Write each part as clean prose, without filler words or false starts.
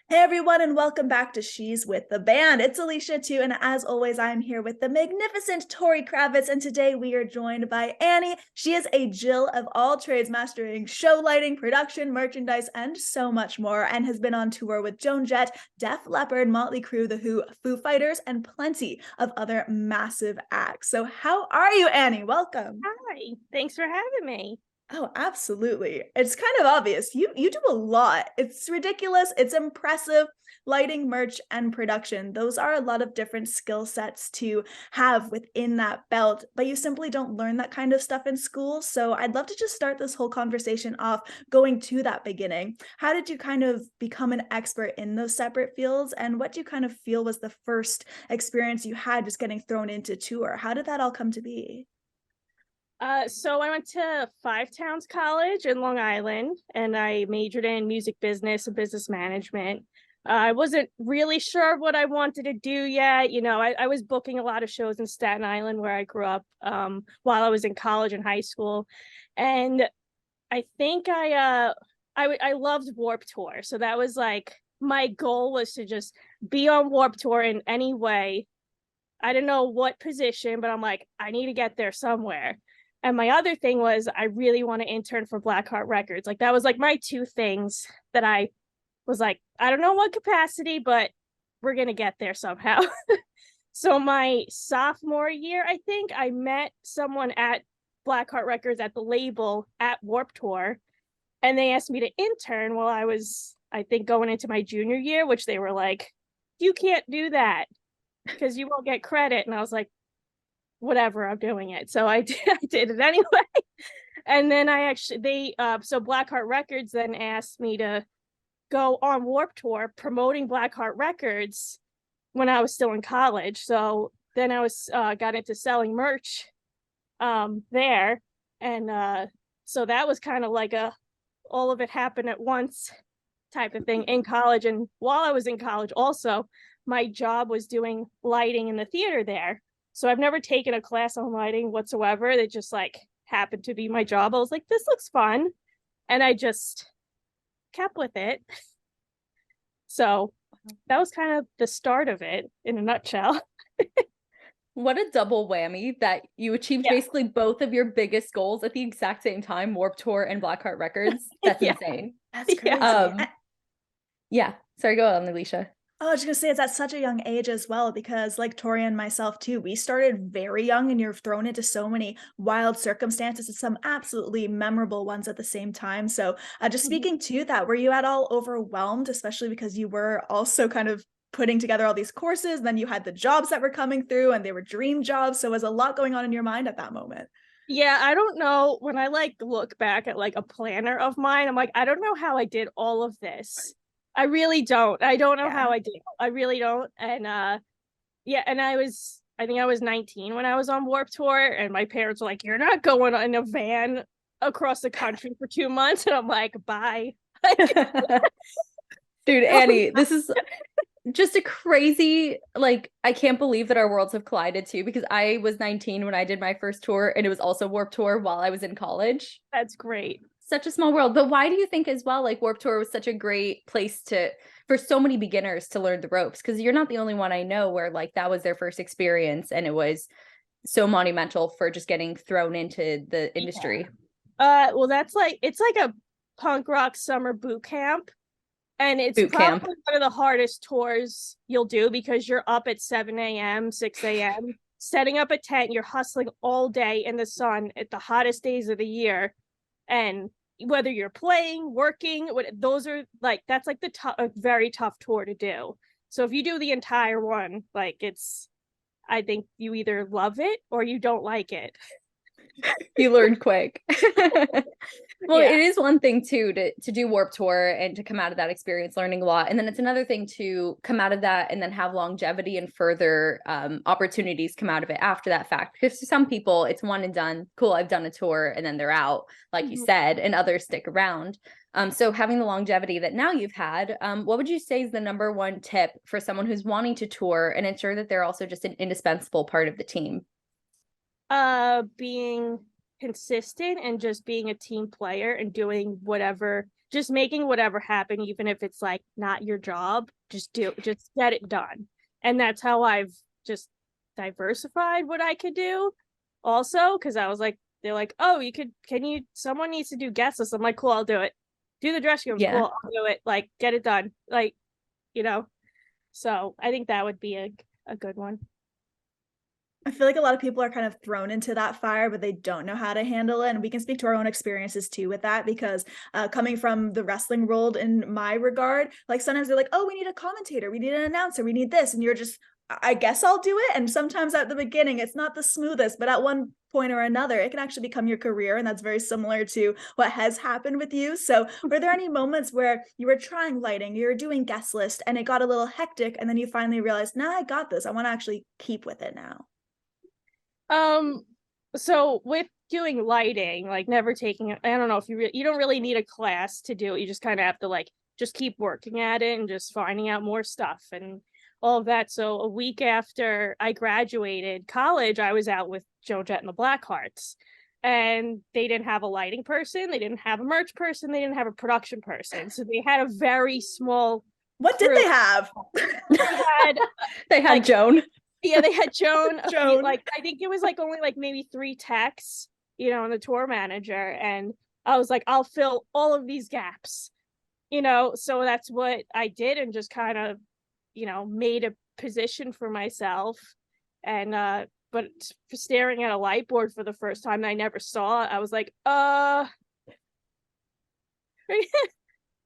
Hey everyone, and welcome back to She's with the Band. It's Alicia too, and as always, I'm here with the magnificent Tori Kravitz, and today we are joined by Annie. She is a Jill of all trades, mastering show lighting, production, merchandise, and so much more, and has been on tour with JOAN, JETT, Def Leppard, Motley Crue, The Who, Foo Fighters, and plenty of other massive acts. So how are you, Annie? Welcome. Hi, thanks for having me. Oh, absolutely. It's kind of obvious. You do a lot. It's ridiculous. It's impressive. Lighting, merch, and production. Those are a lot of different skill sets to have within that belt, but you simply don't learn that kind of stuff in school. So I'd love to just start this whole conversation off going to that beginning. How did you kind of become an expert in those separate fields? And what do you kind of feel was the first experience you had just getting thrown into tour? How did that all come to be? So I went to Five Towns College in Long Island, and I majored in music business and business management. I wasn't really sure what I wanted to do yet. I was booking a lot of shows in Staten Island where I grew up while I was in college and high school. And I think I loved Warped Tour. So that was like my goal was to just be on Warped Tour in any way. I didn't know what position, but I'm like, I need to get there somewhere. And my other thing was I really want to intern for Blackheart Records. Like that was like my two things that I was like, I don't know what capacity, but we're going to get there somehow. So my sophomore year, I think I met someone at Blackheart Records at the label at Warped Tour, and they asked me to intern while I was, I think, going into my junior year, which they were like, you can't do that because you won't get credit. And I was like, whatever, I'm doing it. So I did it anyway. And then so Blackheart Records then asked me to go on Warped Tour promoting Blackheart Records when I was still in college. So then I was got into selling merch there. And so that was kind of like all of it happened at once type of thing in college. And while I was in college also, my job was doing lighting in the theater there. So I've never taken a class on lighting whatsoever. It just like happened to be my job. I was like, this looks fun. And I just kept with it. So that was kind of the start of it in a nutshell. What a double whammy that you achieved basically both of your biggest goals at the exact same time, Warped Tour and Blackheart Records. That's insane. That's crazy. Yeah. Sorry, go on, Alicia. Oh, I was just gonna say it's at such a young age as well, because like Tori and myself too, we started very young and you're thrown into so many wild circumstances and some absolutely memorable ones at the same time. So just speaking to that, were you at all overwhelmed, especially because you were also kind of putting together all these courses, then you had the jobs that were coming through and they were dream jobs. So was a lot going on in your mind at that moment? Yeah, I don't know. When I like look back at like a planner of mine, I'm like, I don't know how I did all of this. I really don't. I don't know how I did. I really don't. And and I think I was 19 when I was on Warped Tour, and my parents were like, you're not going in a van across the country for 2 months. And I'm like, bye. Dude, Annie, this is just a crazy, like, I can't believe that our worlds have collided too, because I was 19 when I did my first tour, and it was also Warped Tour while I was in college. That's great. Such a small world. But why do you think as well, like, Warped Tour was such a great place for so many beginners to learn the ropes? Because you're not the only one I know where like that was their first experience and it was so monumental for just getting thrown into the industry. Well, it's like a punk rock summer boot camp. And it's probably one of the hardest tours you'll do because you're up at 7 a.m., 6 a.m., setting up a tent. You're hustling all day in the sun at the hottest days of the year. And whether you're playing, working, those are like, that's like a very tough tour to do. So if you do the entire one, like I think you either love it or you don't like it. You learn quick. Well, it is one thing too to do Warped Tour and to come out of that experience learning a lot, and then it's another thing to come out of that and then have longevity and further opportunities come out of it after that fact. Because to some people it's one and done, cool, I've done a tour, and then they're out, like you said, and others stick around. So having the longevity that now you've had, what would you say is the number one tip for someone who's wanting to tour and ensure that they're also just an indispensable part of the team? Being consistent and just being a team player and doing whatever just making whatever happen, even if it's like not your job, just get it done. And that's how I've just diversified what I could do also, because I was like, they're like, oh, someone needs to do guest list. I'm like, cool, I'll do it. Do the dress rooms, cool, I'll do it. Like, get it done. Like, so I think that would be a good one. I feel like a lot of people are kind of thrown into that fire, but they don't know how to handle it. And we can speak to our own experiences too with that, because coming from the wrestling world in my regard, like sometimes they're like, oh, we need a commentator, we need an announcer, we need this. And you're just, I guess I'll do it. And sometimes at the beginning, it's not the smoothest, but at one point or another, it can actually become your career. And that's very similar to what has happened with you. So were there any moments where you were trying lighting, you were doing guest list, and it got a little hectic, and then you finally realized, nah, I got this, I want to actually keep with it now? So with doing lighting, like never taking it, I don't know if you don't really need a class to do it. You just kind of have to like just keep working at it and just finding out more stuff and all of that. So a week after I graduated college, I was out with JETT and the Blackhearts, and they didn't have a lighting person, they didn't have a merch person, they didn't have a production person. So they had a very small What did they have? They had like, Joan. Yeah, they had Joan. Like, I think it was like only like maybe 3 techs, and the tour manager. And I was like, I'll fill all of these gaps, so that's what I did, and just kind of, made a position for myself. And, but staring at a light board for the first time that I never saw, I was like,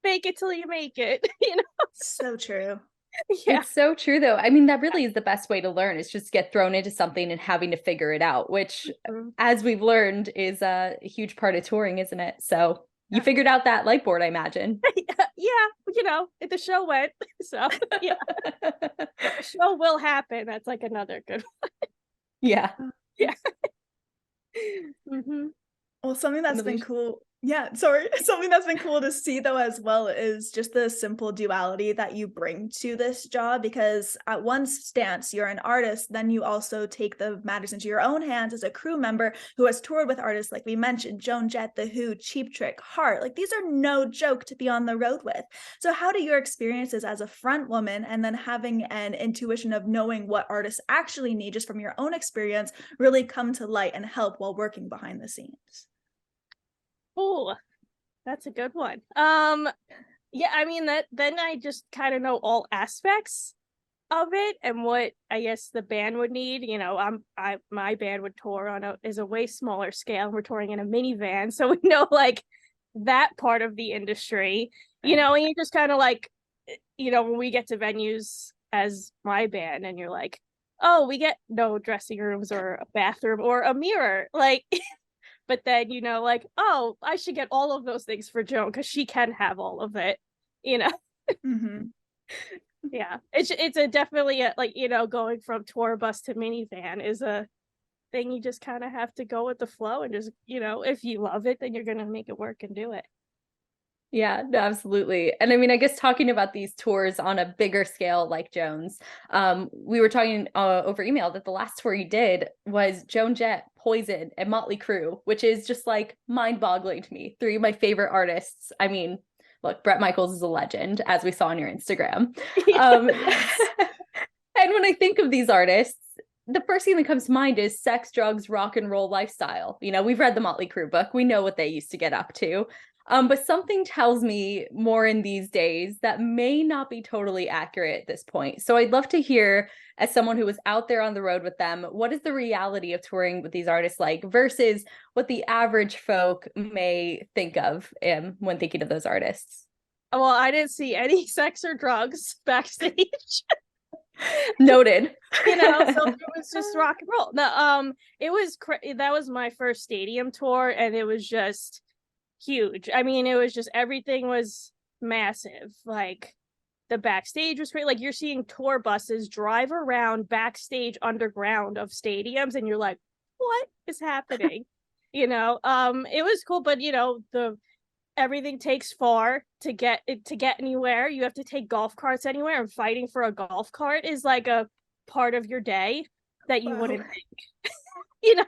fake it till you make it, So true. Yeah. It's so true though. I mean, that really is the best way to learn, is just get thrown into something and having to figure it out, which as we've learned is a huge part of touring, isn't it? So you figured out that light board, I imagine. Yeah, the show went. So yeah. The show will happen. That's like another good one. Yeah. Yeah. Well, something that's been cool. Yeah, sorry. Something that's been cool to see though as well is just the simple duality that you bring to this job, because at one stance you're an artist, then you also take the matters into your own hands as a crew member who has toured with artists like we mentioned, Joan Jett, The Who, Cheap Trick, Heart. Like, these are no joke to be on the road with. So how do your experiences as a front woman, and then having an intuition of knowing what artists actually need just from your own experience, really come to light and help while working behind the scenes? Oh, that's a good one. Yeah, I mean, that then I just kind of know all aspects of it and what I guess the band would need. My band would tour is a way smaller scale, and we're touring in a minivan, so we know like that part of the industry, and you just kind of like, when we get to venues as my band, and you're like, oh, we get no dressing rooms or a bathroom or a mirror, like. But then, like, oh, I should get all of those things for Joan because she can have all of it, Mm-hmm. Yeah, it's a definitely like, going from tour bus to minivan is a thing. You just kind of have to go with the flow and just, if you love it, then you're going to make it work and do it. Yeah, no, absolutely. And I mean, I guess talking about these tours on a bigger scale like Joan's, we were talking over email that the last tour you did was Joan Jett, Poison, and Motley Crue, which is just like mind-boggling to me. 3 of my favorite artists. I mean, look, Bret Michaels is a legend, as we saw on your Instagram. And when I think of these artists, the first thing that comes to mind is sex, drugs, rock and roll lifestyle. We've read the Motley Crue book. We know what they used to get up to. But something tells me more in these days that may not be totally accurate at this point. So I'd love to hear, as someone who was out there on the road with them, what is the reality of touring with these artists like versus what the average folk may think of when thinking of those artists? Well, I didn't see any sex or drugs backstage. Noted. So it was just rock and roll. No, it was that was my first stadium tour, and it was just huge. I mean, it was just, everything was massive. Like, the backstage was great. Like, you're seeing tour buses drive around backstage underground of stadiums, and you're like, what is happening? It was cool, but everything takes far to get anywhere. You have to take golf carts anywhere, and fighting for a golf cart is like a part of your day that you wouldn't think.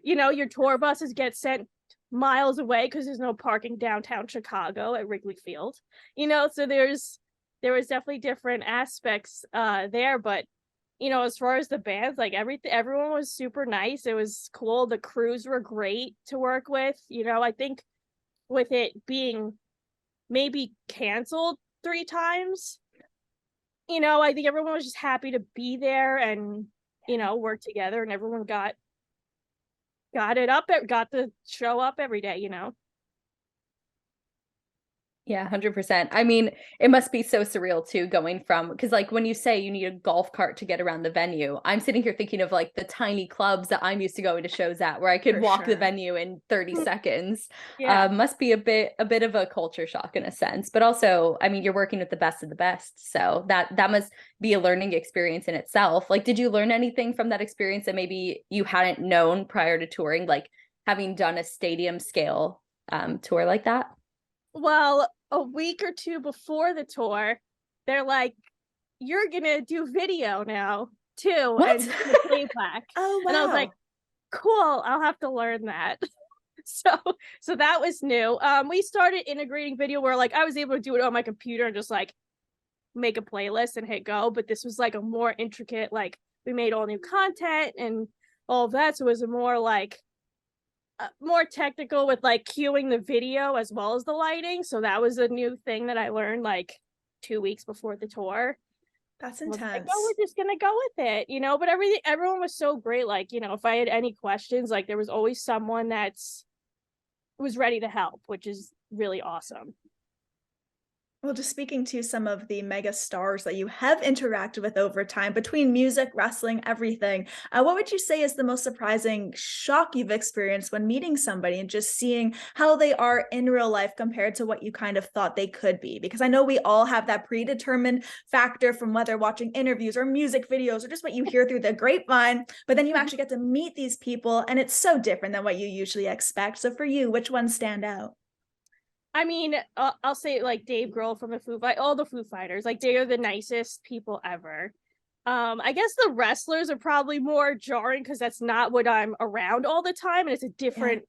Your tour buses get sent miles away because there's no parking downtown Chicago at Wrigley Field, you know, so there was definitely different aspects there, but you know, as far as the bands, like everyone was super nice. It was cool. The crews were great to work with. You know, I think with it being maybe canceled 3 times, you know, I think everyone was just happy to be there and, you know, work together, and everyone got the show up every day, you know. Yeah, 100%. I mean, it must be so surreal too, going from, because like when you say you need a golf cart to get around the venue, I'm sitting here thinking of like the tiny clubs that I'm used to going to shows at, where I could walk the venue in 30 seconds. Yeah. Must be a bit of a culture shock in a sense, but also, I mean, you're working with the best of the best, so that must be a learning experience in itself. Like, did you learn anything from that experience that maybe you hadn't known prior to touring, like having done a stadium scale tour like that? Well, a week or 2 before the tour, they're like, "You're gonna do video now too, What? and do playback." Oh, wow. And I was like, "Cool, I'll have to learn that." So that was new. We started integrating video where like I was able to do it on my computer and just like make a playlist and hit go. But this was like a more intricate, like we made all new content and all of that. So it was a more like more technical with like cueing the video as well as the lighting. So that was a new thing that I learned like 2 weeks before the tour. That's I was intense. like, oh, we're just gonna go with it, you know. But everyone was so great. Like, you know, if I had any questions, like there was always someone that's was ready to help, which is really awesome. Well, just speaking to some of the mega stars that you have interacted with over time, between music, wrestling, everything, what would you say is the most surprising shock you've experienced when meeting somebody and just seeing how they are in real life compared to what you kind of thought they could be? Because I know we all have that predetermined factor from whether watching interviews or music videos or just what you hear through the grapevine, but then you actually get to meet these people and it's so different than what you usually expect. So for you, which ones stand out? I mean, I'll say like Dave Grohl from all the Foo Fighters, like they are the nicest people ever. I guess the wrestlers are probably more jarring because that's not what I'm around all the time, and it's a different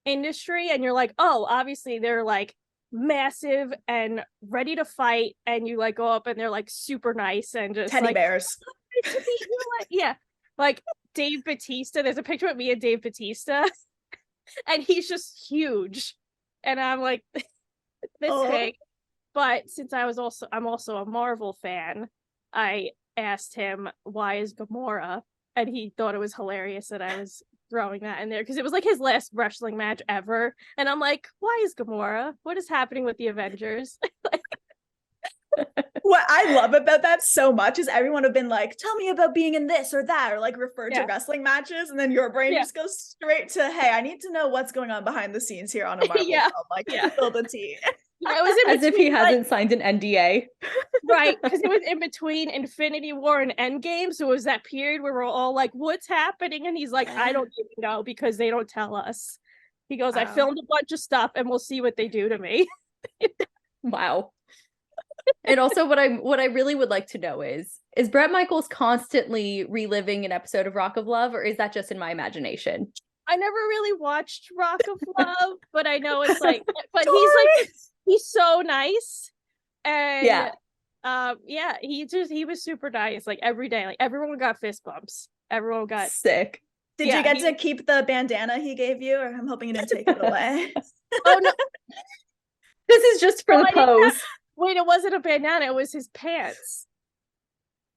industry. And you're like, oh, obviously they're like massive and ready to fight, and you like go up and they're like super nice and just Teddy like bears. Yeah, like Dave Bautista. There's a picture of me and Dave Bautista, and he's just huge. And I'm like this big. But since I'm also a Marvel fan, I asked him, why is Gamora? And he thought it was hilarious that I was throwing that in there because it was like his last wrestling match ever. And I'm like, why is Gamora? What is happening with the Avengers? What I love about that so much is everyone have been like, tell me about being in this or that, or like refer to wrestling matches, and then your brain just goes straight to, hey, I need to know what's going on behind the scenes here on a Marvel film. Like, spill the tea. Yeah, it was in as if he hasn't signed an NDA. Right, because it was in between Infinity War and Endgame, so it was that period where we're all like, what's happening? And he's like, I don't even know because they don't tell us. He goes, I filmed a bunch of stuff and we'll see what they do to me. Wow. And also what I really would like to know is Bret Michaels constantly reliving an episode of Rock of Love, or is that just in my imagination? I never really watched Rock of Love, but I know it's like, but Tori! he's so nice. And he was super nice. Like every day, like everyone got fist bumps. Everyone got sick. Did you get to keep the bandana he gave you, or I'm hoping you didn't take it away? Oh no. This is just for the pose. Wait, it wasn't a bandana, it was his pants.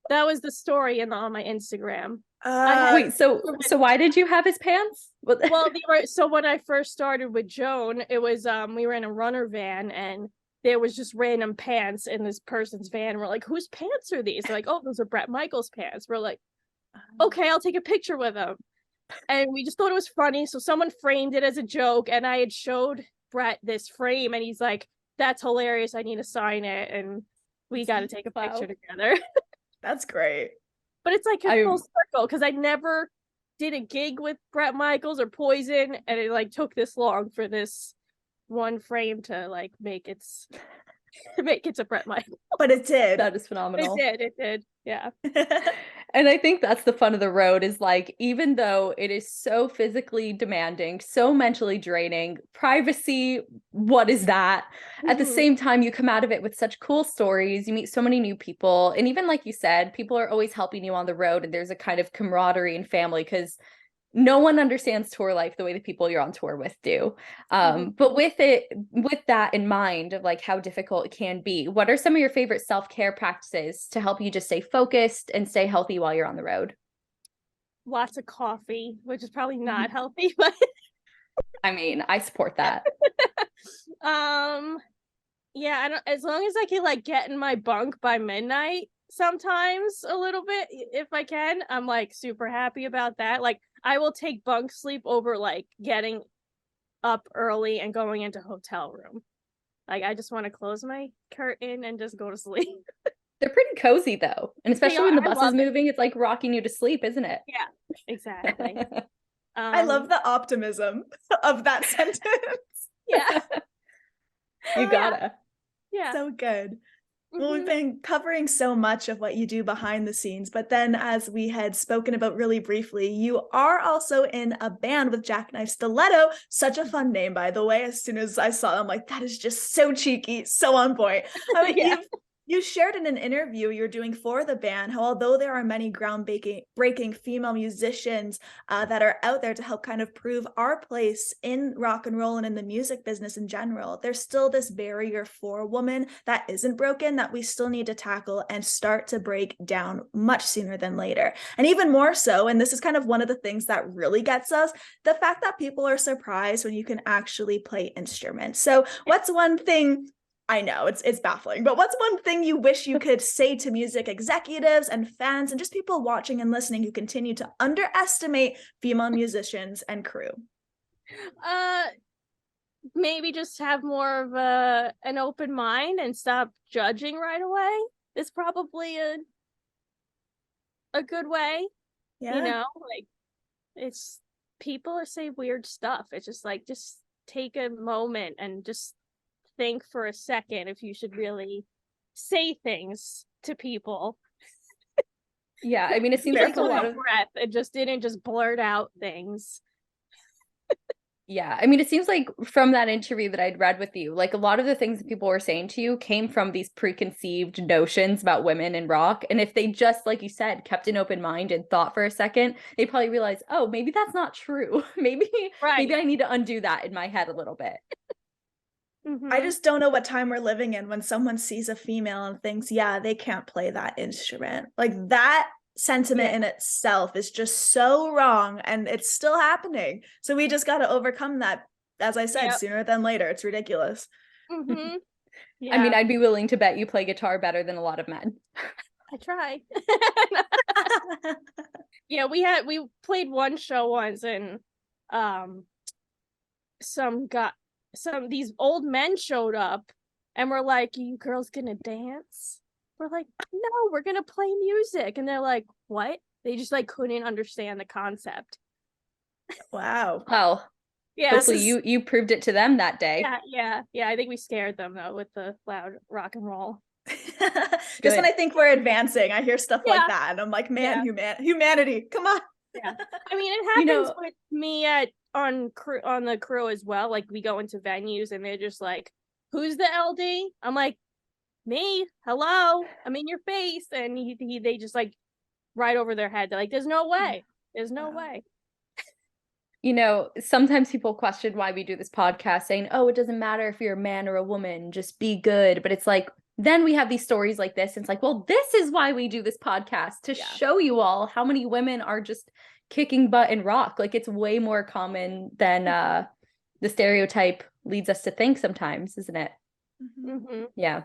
That was the story on my Instagram. Wait, so why did you have his pants? Well, so when I first started with JOAN, it was we were in a runner van and there was just random pants in this person's van. We're like, whose pants are these? They're like, oh, those are Bret Michaels pants. We're like, okay, I'll take a picture with them. And we just thought it was funny. So someone framed it as a joke, and I had showed Bret this frame, and he's like, that's hilarious. I need to sign it, and we got to take a picture together. That's great. But it's like a full circle because I never did a gig with Bret Michaels or Poison, and it like took this long for this one frame to like make it a Bret Michaels. But it did. That is phenomenal. It did. Yeah. And I think that's the fun of the road is like, even though it is so physically demanding, so mentally draining, privacy, what is that? At the same time, you come out of it with such cool stories. You meet so many new people. And even like you said, people are always helping you on the road. And there's a kind of camaraderie and family because no one understands tour life the way the people you're on tour with do. But with that in mind of like how difficult it can be, what are some of your favorite self-care practices to help you just stay focused and stay healthy while you're on the road? Lots of coffee, which is probably not healthy, but I mean, I support that. Yeah, I don't, as long as I can like get in my bunk by midnight, sometimes a little bit, if I can, I'm like super happy about that. Like I will take bunk sleep over like getting up early and going into hotel room. Like I just want to close my curtain and just go to sleep. They're pretty cozy though. And especially when the bus is moving, it's like rocking you to sleep, isn't it? Yeah, exactly. I love the optimism of that sentence. Yeah. You gotta. Yeah. So good. Well, we've been covering so much of what you do behind the scenes, but then as we had spoken about really briefly, you are also in a band with Jackknife Stiletto. Such a fun name, by the way. As soon as I saw it, I'm like, that is just so cheeky, so on point. You shared in an interview you're doing for the band how although there are many breaking female musicians that are out there to help kind of prove our place in rock and roll and in the music business in general, there's still this barrier for women that isn't broken that we still need to tackle and start to break down much sooner than later. And even more so, and this is kind of one of the things that really gets us, the fact that people are surprised when you can actually play instruments. So what's one thing, I know it's baffling, but what's one thing you wish you could say to music executives and fans and just people watching and listening who continue to underestimate female musicians and crew? Maybe just have more of an open mind and stop judging right away. Is probably a good way. Yeah. You know, like it's people say weird stuff. It's just like just take a moment and just think for a second if you should really say things to people. Yeah, I mean, it seems like a lot of breath. It just didn't just blurt out things. Yeah, I mean, it seems like from that interview that I'd read with you, like a lot of the things that people were saying to you came from these preconceived notions about women in rock. And if they just, like you said, kept an open mind and thought for a second, they probably realized, oh, maybe that's not true. Maybe I need to undo that in my head a little bit. I just don't know what time we're living in when someone sees a female and thinks, yeah, they can't play that instrument. Like that sentiment in itself is just so wrong and it's still happening. So we just got to overcome that. As I said, sooner than later. It's ridiculous. I mean, I'd be willing to bet you play guitar better than a lot of men. I try. Yeah, we played one show once and these old men showed up and were like, you girls gonna dance? We're like, no, we're gonna play music. And they're like, what? They just like couldn't understand the concept. Wow. Well, yeah, hopefully you proved it to them that day. Yeah. I think we scared them though with the loud rock and roll. Just when I think we're advancing, I hear stuff like that and I'm like, man, humanity, come on. Yeah, I mean, it happens with me on the crew as well. Like we go into venues and they're just like, who's the LD? I'm like, me, hello, I'm in your face. And they just like right over their head. They're like, there's no way. You know, sometimes people question why we do this podcast saying, oh, it doesn't matter if you're a man or a woman, just be good. But it's like, then we have these stories like this. And it's like, well, this is why we do this podcast, to show you all how many women are just kicking butt in rock. Like it's way more common than the stereotype leads us to think sometimes, isn't it? Yeah.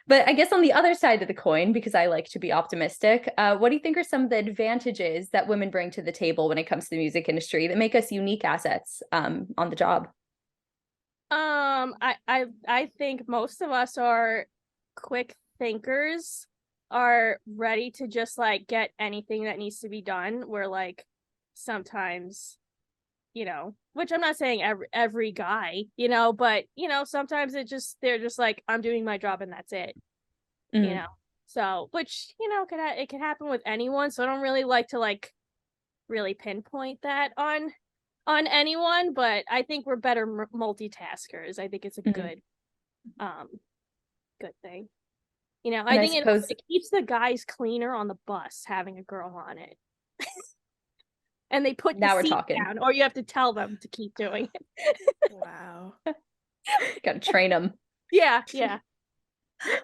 But I guess on the other side of the coin, because I like to be optimistic, what do you think are some of the advantages that women bring to the table when it comes to the music industry that make us unique assets on the job? I think most of us are quick thinkers, are ready to just like get anything that needs to be done. We're like sometimes, you know, which I'm not saying every guy, you know, but you know, sometimes they're just like, I'm doing my job and that's it. You know, So, which, you know, it can happen with anyone. So I don't really like to like really pinpoint that on anyone, but I think we're better multitaskers. I think it's a good good thing. You know, I think it keeps the guys cleaner on the bus having a girl on it. And they put the seat down, or you have to tell them to keep doing it. Wow. Gotta train them. Yeah.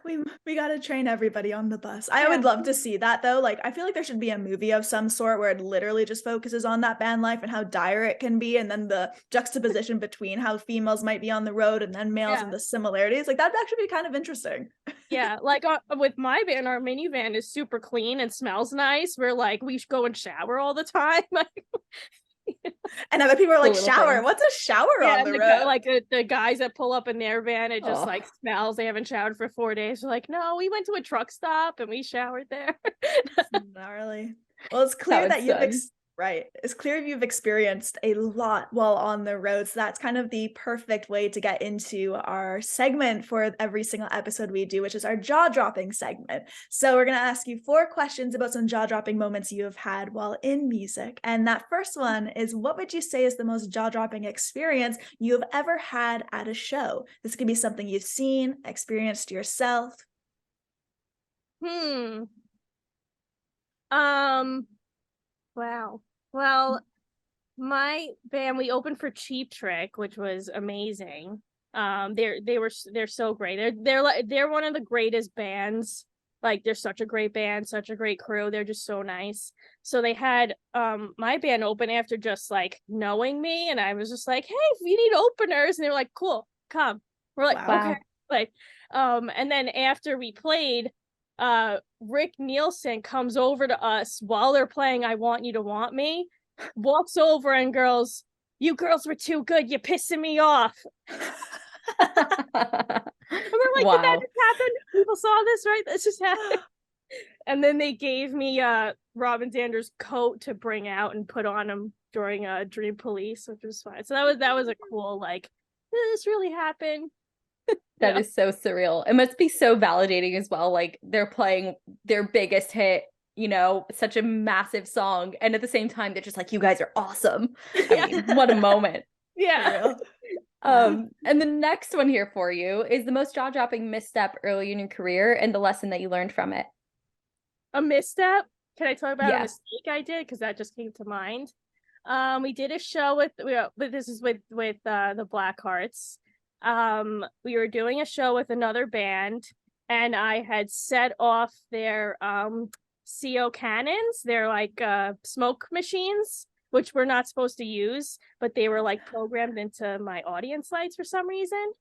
We gotta train everybody on the bus. I would love to see that though. Like, I feel like there should be a movie of some sort where it literally just focuses on that band life and how dire it can be, and then the juxtaposition between how females might be on the road and then males and the similarities. Like, that'd actually be kind of interesting. Yeah, like with my van, our minivan is super clean and smells nice. We're like, we should go and shower all the time. And other people are like, shower? What's a shower on the road? Like the guys that pull up in their van, it just like smells. They haven't showered for 4 days. They're like, no, we went to a truck stop and we showered there. Gnarly. Well, it's clear that it's clear you've experienced a lot while on the road. So that's kind of the perfect way to get into our segment for every single episode we do, which is our jaw-dropping segment. So we're going to ask you 4 questions about some jaw-dropping moments you have had while in music. And that first one is, what would you say is the most jaw-dropping experience you have ever had at a show? This could be something you've seen, experienced yourself. Wow. Well, my band, we opened for Cheap Trick, which was amazing. They're so great. They're one of the greatest bands. Like, they're such a great band, such a great crew. They're just so nice. So they had my band open after just like knowing me, and I was just like, hey, if you need openers, and they were like, cool, come. We're like, okay. Like, and then after we played, Rick Nielsen comes over to us while they're playing I Want You to Want Me, walks over and goes, you girls were too good, you're pissing me off. And we're like, did that just happen? People saw this, right? This just happened. And then they gave me Robin Zander's coat to bring out and put on him during Dream Police, which was fun. So that was a cool, like, did this really happen? That is so surreal. It must be so validating as well. Like, they're playing their biggest hit, you know, such a massive song, and at the same time, they're just like, you guys are awesome. I mean, what a moment. Yeah. And the next one here for you is the most jaw-dropping misstep early in your career and the lesson that you learned from it. A misstep? Can I talk about a mistake I did? Because that just came to mind. We did a show with the Blackhearts. We were doing a show with another band, and I had set off their CO cannons. They're like smoke machines, which we're not supposed to use, but they were like programmed into my audience lights for some reason.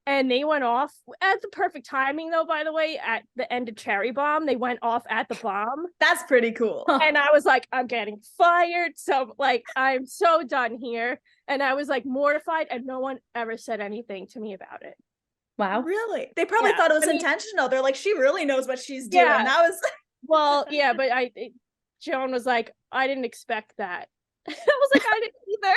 And they went off at the perfect timing, though, by the way, at the end of Cherry Bomb. They went off at the bomb. That's pretty cool. And I was like, I'm getting fired. So, like, I'm so done here. And I was, like, mortified, and no one ever said anything to me about it. Wow. Really? They probably thought it was intentional. They're like, she really knows what she's doing. Yeah. That was... Well, yeah, but Joan was like, I didn't expect that. I was like, I didn't either.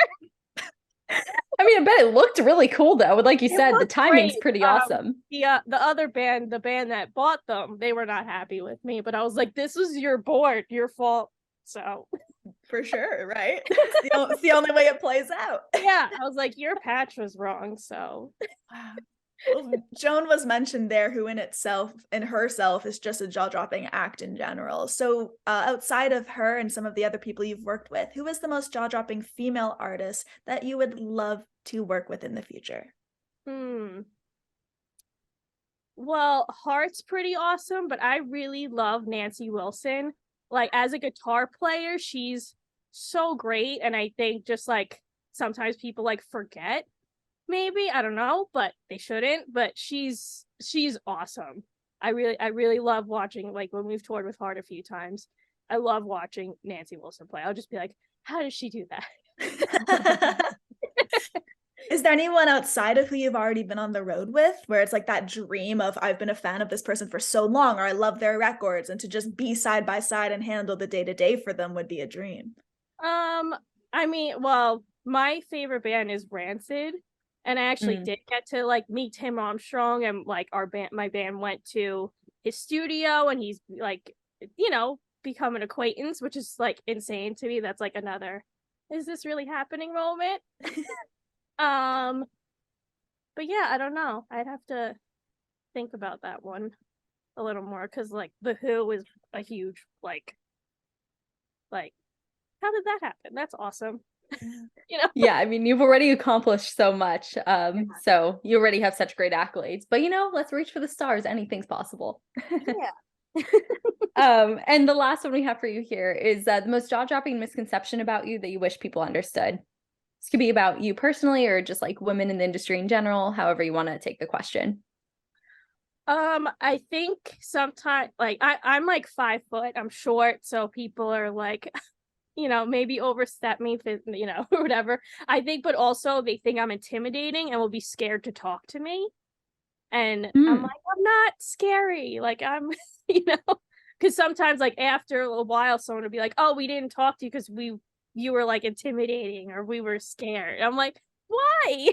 I mean, I bet it looked really cool though. Like you said, the timing's pretty awesome. The other band, the band that bought them, they were not happy with me, but I was like, this was your board, your fault. So for sure, right? It's the only way it plays out. Yeah, I was like, your patch was wrong. So well, Joan was mentioned there, who in herself is just a jaw-dropping act in general. So outside of her and some of the other people you've worked with, who is the most jaw-dropping female artist that you would love to work with in the future? Well, Heart's pretty awesome, but I really love Nancy Wilson. Like, as a guitar player, she's so great, and I think just like sometimes people like forget. Maybe, I don't know, but they shouldn't. But she's awesome. I really love watching, like, when we've toured with Heart a few times, I love watching Nancy Wilson play. I'll just be like, how does she do that? Is there anyone outside of who you've already been on the road with where it's like that dream of, I've been a fan of this person for so long, or I love their records, and to just be side by side and handle the day-to-day for them would be a dream? I mean, well, my favorite band is Rancid. And I actually did get to like meet Tim Armstrong, and like my band went to his studio, and he's like, you know, become an acquaintance, which is like insane to me. That's like another, is this really happening moment? But yeah, I don't know. I'd have to think about that one a little more, because like the Who is a huge like how did that happen? That's awesome. You know? Yeah, I mean, you've already accomplished so much. So you already have such great accolades. But you know, let's reach for the stars. Anything's possible. Yeah. And the last one we have for you here is the most jaw-dropping misconception about you that you wish people understood. This could be about you personally, or just like women in the industry in general, however you want to take the question. I think sometimes like I'm like 5 foot, I'm short, so people are like, you know, maybe overstep me, you know, or whatever. I think, but also they think I'm intimidating and will be scared to talk to me. And I'm like, I'm not scary. Like I'm, you know, because sometimes like after a while, someone will be like, oh, we didn't talk to you because you were like intimidating, or we were scared. I'm like, why?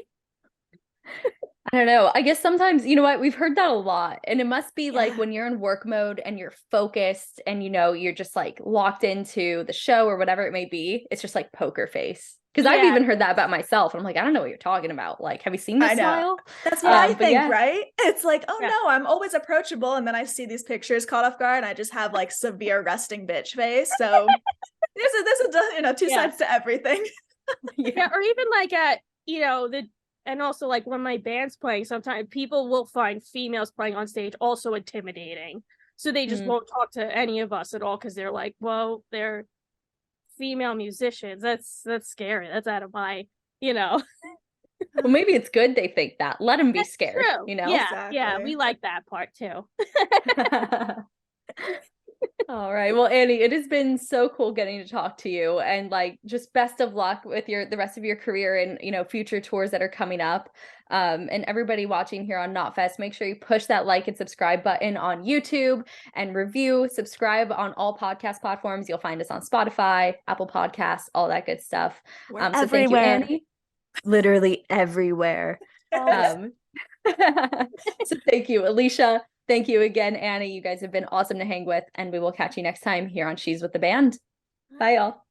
I don't know. I guess sometimes, you know what, we've heard that a lot. And it must be like when you're in work mode and you're focused and, you know, you're just like locked into the show or whatever it may be. It's just like poker face. Because I've even heard that about myself. I'm like, I don't know what you're talking about. Like, have you seen this smile? That's what I think, right? It's like, oh no, I'm always approachable. And then I see these pictures caught off guard and I just have like severe resting bitch face. So there's a you know, two sides to everything. Yeah, or even like at, you know, and also like when my band's playing, sometimes people will find females playing on stage also intimidating. So they just won't talk to any of us at all, because they're like, well, they're female musicians. That's scary. That's out of my, you know. Well, maybe it's good they think that. Let them be scared, true. You know? Yeah, yeah, we like that part too. All right. Well, Annie, it has been so cool getting to talk to you, and like just best of luck with the rest of your career and, you know, future tours that are coming up. And everybody watching here on Knotfest, make sure you push that like and subscribe button on YouTube, and subscribe on all podcast platforms. You'll find us on Spotify, Apple Podcasts, all that good stuff. So thank you, Annie. Literally everywhere. So thank you, Alicia. Thank you again, Annie. You guys have been awesome to hang with, and we will catch you next time here on She's with the Band. Bye, y'all.